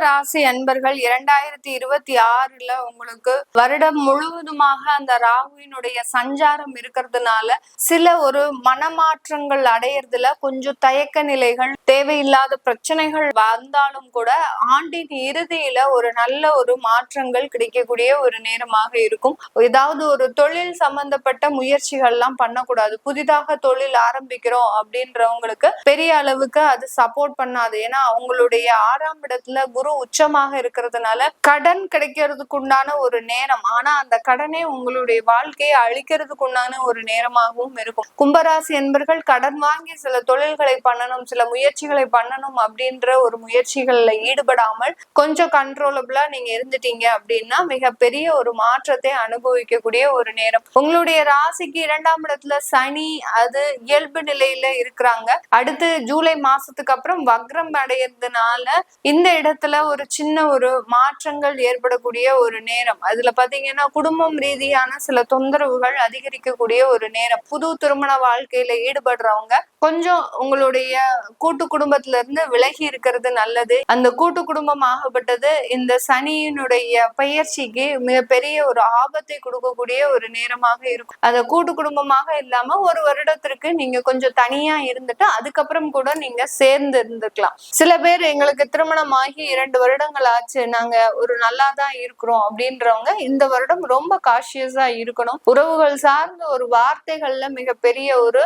ராசி அன்பர்கள் 2026 உங்களுக்கு வருடம் முழுவதுமாக அந்த ராகுவினுடைய சஞ்சாரம் இருக்கிறதுனால சில ஒரு மனமாற்றங்கள் அடையறதுல கொஞ்சம் தயக்க நிலைகள், தேவையில்லாத பிரச்சனைகள் வந்தாலும் கூட ஆண்டின் இறுதியில ஒரு நல்ல ஒரு மாற்றங்கள் கிடைக்கக்கூடிய ஒரு நேரமாக இருக்கும். ஏதாவது ஒரு தொழில் சம்பந்தப்பட்ட முயற்சிகள் எல்லாம் பண்ணக்கூடாது. புதிதாக தொழில் ஆரம்பிக்கிறோம் அப்படின்றவங்களுக்கு பெரிய அளவுக்கு அது சப்போர்ட் பண்ணாது. ஏன்னா அவங்களுடைய 6ஆம் இடத்துல குரு உச்சமாக இருக்கிறதுனால கடன் கிடைக்கிறதுக்கு உண்டான ஒரு நேரம். ஆனா அந்த கடனே உங்களுடைய வாழ்க்கையை அழிக்கிறதுக்கு உண்டான ஒரு நேரமாகவும் இருக்கும். கும்பராசி என்பர்கள் கடன் வாங்கி சில தொழில்களை பண்ணணும், சில முயற்சிகளை பண்ணணும் அப்படின்ற ஒரு முயற்சிகள்ல ஈடுபடாமல் கொஞ்சம் கண்ட்ரோலபிளா நீங்க இருந்துட்டீங்க அப்படின்னா மிகப்பெரிய ஒரு மாற்றத்தை அனுபவிக்கக்கூடிய ஒரு நேரம். உங்களுடைய ராசிக்கு 2ஆம் இடத்துல சனி அது இயல்பு நிலையில இருக்கிறாங்க. அடுத்து ஜூலை மாசத்துக்கு அப்புறம் வக்ரம் அடையிறதுனால இந்த இடத்துல ஒரு சின்ன ஒரு மாற்றங்கள் ஏற்படக்கூடிய ஒரு நேரம். அதுல பாத்தீங்கன்னா குடும்பம் ரீதியான சில தொந்தரவுகள் அதிகரிக்கக்கூடிய ஒரு நேரம். புது திருமண வாழ்க்கையில ஈடுபடுறவங்க கொஞ்சம் உங்களுடைய கூட்டு குடும்பத்துல இருந்து விலகி இருக்கிறது நல்லது. அந்த கூட்டு குடும்பம் ஆகப்பட்டது இந்த சனியினுடைய பயிற்சிக்கு மிகப்பெரிய ஒரு ஆபத்தை கொடுக்கக்கூடிய ஒரு நேரமாக இருக்கும். அந்த கூட்டு குடும்பமாக இல்லாம ஒரு வருடத்திற்கு நீங்க கொஞ்சம் தனியா இருந்துட்டு அதுக்கப்புறம் கூட நீங்க சேர்ந்து இருந்துக்கலாம். சில பேர் எங்களுக்கு திருமணம் ஆகி 2 வருடங்கள் ஆச்சு, நாங்க ஒரு நல்லாதான் இருக்கிறோம் அப்படின்றவங்க இந்த வருடம் ரொம்ப காஷியஸா இருக்கணும். உறவுகள் சார்ந்த ஒரு வார்த்தைகள்ல மிகப்பெரிய ஒரு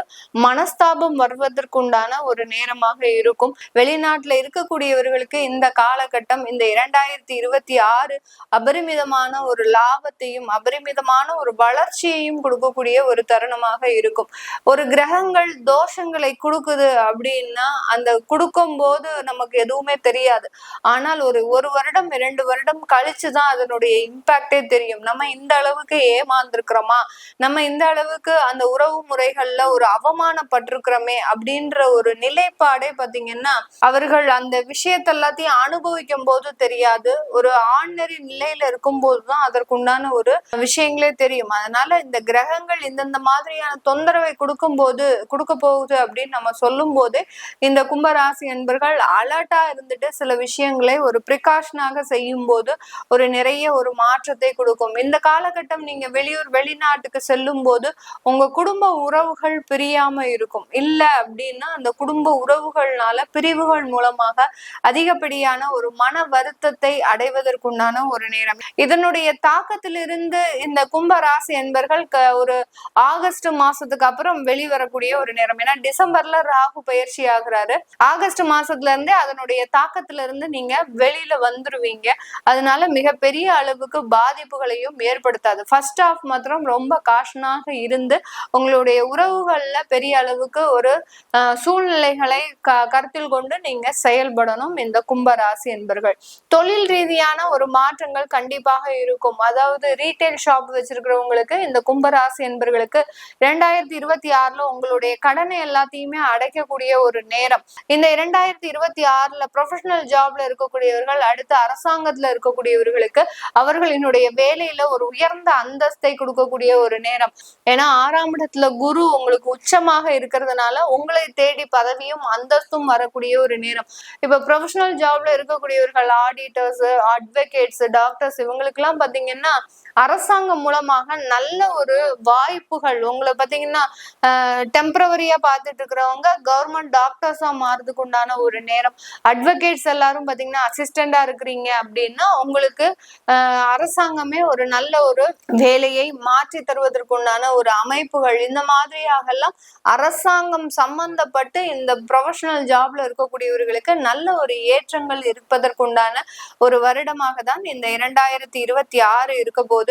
மனஸ்தாபம் வருவதற்குண்டான ஒரு நேரமாக இருக்கும். வெளிநாட்டுல இருக்கக்கூடியவர்களுக்கு இந்த காலகட்டம் இந்த 2026 அபரிமிதமான ஒரு லாபத்தையும் அபரிமிதமான ஒரு வளர்ச்சியையும் கொடுக்கக்கூடிய ஒரு தருணமாக இருக்கும். ஒரு கிரகங்கள் தோஷங்களை கொடுக்குது அப்படின்னா அந்த கொடுக்கும் போது நமக்கு எதுவுமே தெரியாது. ஆனால் ஒரு வருடம் 2 வருடம் கழிச்சுதான் அதனுடைய இம்பாக்டே தெரியும். நம்ம இந்த அளவுக்கு ஏமாந்துருக்கிறோமா, நம்ம இந்த அளவுக்கு அந்த உறவு முறைகள்ல ஒரு அவமானப்பட்டிருக்கிறோமே அப்படின்ற ஒரு நிலைப்பாடே பாத்தீங்கன்னா அவர்கள் அந்த விஷயத்த எல்லாத்தையும் அனுபவிக்கும் போது தெரியாது. ஒரு ஆர்டினரி நிலையில இருக்கும் போதுதான் அதற்குண்டான ஒரு விஷயங்களே தெரியும். அதனால இந்த கிரகங்கள் இந்தந்த மாதிரியான தொந்தரவை கொடுக்க போகுது அப்படின்னு நம்ம சொல்லும் போது இந்த கும்பராசி என்பர்கள் அலர்ட்டா இருந்துட்டு சில விஷயங்களை ஒரு பிரிகாஷனாக செய்யும் போது ஒரு நிறைய ஒரு மாற்றத்தை கொடுக்கும். இந்த காலகட்டம் நீங்க வெளிநாட்டுக்கு செல்லும் போது உங்க குடும்ப உறவுகள் பிரியாம இருக்கும். இல்ல அப்படின்னா அந்த குடும்ப உறவுகள்னால பிரிவுகள் மூலமாக அதிகப்படியான ஒரு மன வருத்தத்தை அடைவதற்குண்டான ஒரு நேரம். இதனுடைய தாக்கத்திலிருந்து இந்த கும்பராசி என்பர்கள் ஒரு ஆகஸ்ட் மாசத்துக்கு அப்புறம் வெளிவரக்கூடிய ஒரு நேரம். ஏன்னா டிசம்பர்ல ராகு பயிற்சி ஆகுறாரு. ஆகஸ்ட் மாசத்துல இருந்தே அதனுடைய தாக்கத்துல இருந்து நீங்க வெளியில வந்துருவீங்க. அதனால மிகப்பெரிய அளவுக்கு பாதிப்புகளையும் ஏற்படுத்தாது. ஃபர்ஸ்ட் ஆஃப் மாத்திரம் ரொம்ப காஷனாக இருந்து உங்களுடைய உறவுகள்ல பெரிய அளவுக்கு ஒரு சூழ்நிலைகளை கருத்தில் கொண்டு நீங்க செயல்படணும். இந்த கும்பராசி என்பர்கள் தொழில் ரீதியான ஒரு மாற்றங்கள் கண்டிப்பாக இருக்கும். அதாவது ரீட்டைல் ஷாப் வச்சிருக்கிறவங்களுக்கு இந்த கும்பராசி என்பர்களுக்கு 2026 உங்களுடைய கடனை எல்லாத்தையுமே அடைக்கக்கூடிய ஒரு நேரம். இந்த 2026 ப்ரொஃபஷனல் ஜாப்ல இருக்கக்கூடியவர்கள் அடுத்து அரசாங்கத்துல இருக்கக்கூடியவர்களுக்கு அவர்களினுடைய வேலையில ஒரு உயர்ந்த அந்தஸ்தை கொடுக்கக்கூடிய ஒரு நேரம். ஏன்னா 6ஆம் இடத்துல குரு உங்களுக்கு உச்சமாக இருக்கிறதுனால உங்களை தேடி பதவியும் அந்தஸ்தும் வரக்கூடிய ஒரு நேரம். இப்ப ப்ரொஃபஷனல் ஜாப்ல இருக்கக்கூடியவர்கள் ஆடிட்டர்ஸ், அட்வொகேட்ஸ், டாக்டர்ஸ் இவங்களுக்கு எல்லாம் பாத்தீங்கன்னா அரசாங்கம் மூலமாக நல்ல ஒரு வாய்ப்புகள் உங்களை பாத்தீங்கன்னா டெம்பரவரியா பார்த்துட்டு இருக்கிறவங்க கவர்மெண்ட் டாக்டர்ஸா மாறதுக்கு உண்டான ஒரு நேரம். அட்வொகேட்ஸ் எல்லாரும் பாத்தீங்கன்னா அசிஸ்டண்டா இருக்கிறீங்க அப்படின்னா உங்களுக்கு அரசாங்கமே ஒரு நல்ல ஒரு வேலையை மாற்றி தருவதற்குண்டான ஒரு அமைப்புகள் இந்த மாதிரியாக எல்லாம் அரசாங்கம் சம்பந்தப்பட்டு இந்த ப்ரொஃபஷனல் ஜாப்ல இருக்கக்கூடியவர்களுக்கு நல்ல ஒரு ஏற்றங்கள் இருப்பதற்குண்டான ஒரு வருடமாக தான் இந்த 2026 இருக்க போது.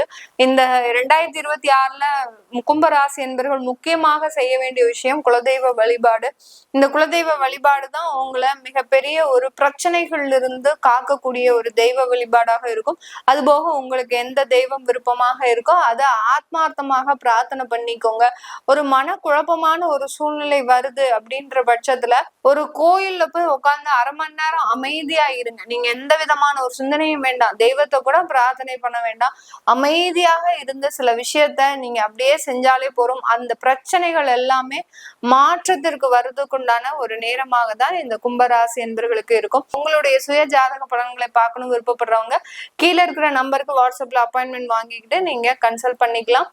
இந்த 2026 கும்பராசி என்பவர்கள் முக்கியமாக செய்ய வேண்டிய விஷயம் குலதெய்வ வழிபாடு. இந்த குலதெய்வ வழிபாடு தான் உங்களை மிகப்பெரிய ஒரு பிரச்சனைகள்ல இருந்து காக்கக்கூடிய ஒரு தெய்வ வழிபாடாக இருக்கும். அது போக உங்களுக்கு எந்த தெய்வம் விருப்பமாக இருக்கோ அதை ஆத்மார்த்தமாக பிரார்த்தனை பண்ணிக்கோங்க. ஒரு மன குழப்பமான ஒரு சூழ்நிலை வருது அப்படின்ற பட்சத்துல ஒரு கோயில்ல போய் உட்கார்ந்து 1/2 மணி நேரம் அமைதியா இருங்க. நீங்க எந்த விதமான ஒரு சிந்தனையும் வேண்டாம், தெய்வத்தை கூட பிரார்த்தனை பண்ண வேண்டாம். அமைதியாக இருந்த சில விஷயத்த நீங்க அப்படியே செஞ்சாலே போறோம். அந்த பிரச்சனைகள் எல்லாமே மாற்றத்திற்கு வருவதற்குண்டான ஒரு நேரமாக தான் இந்த கும்பராசி என்பவர்களுக்கு இருக்கும். உங்களுடைய சுய ஜாதக பலன்களை பார்க்கணும் விருப்பப்படுறவங்க கீழே இருக்கிற நம்பருக்கு வாட்ஸ்அப்ல அப்பாயின்மெண்ட் வாங்கிக்கிட்டு நீங்க கன்சல்ட் பண்ணிக்கலாம்.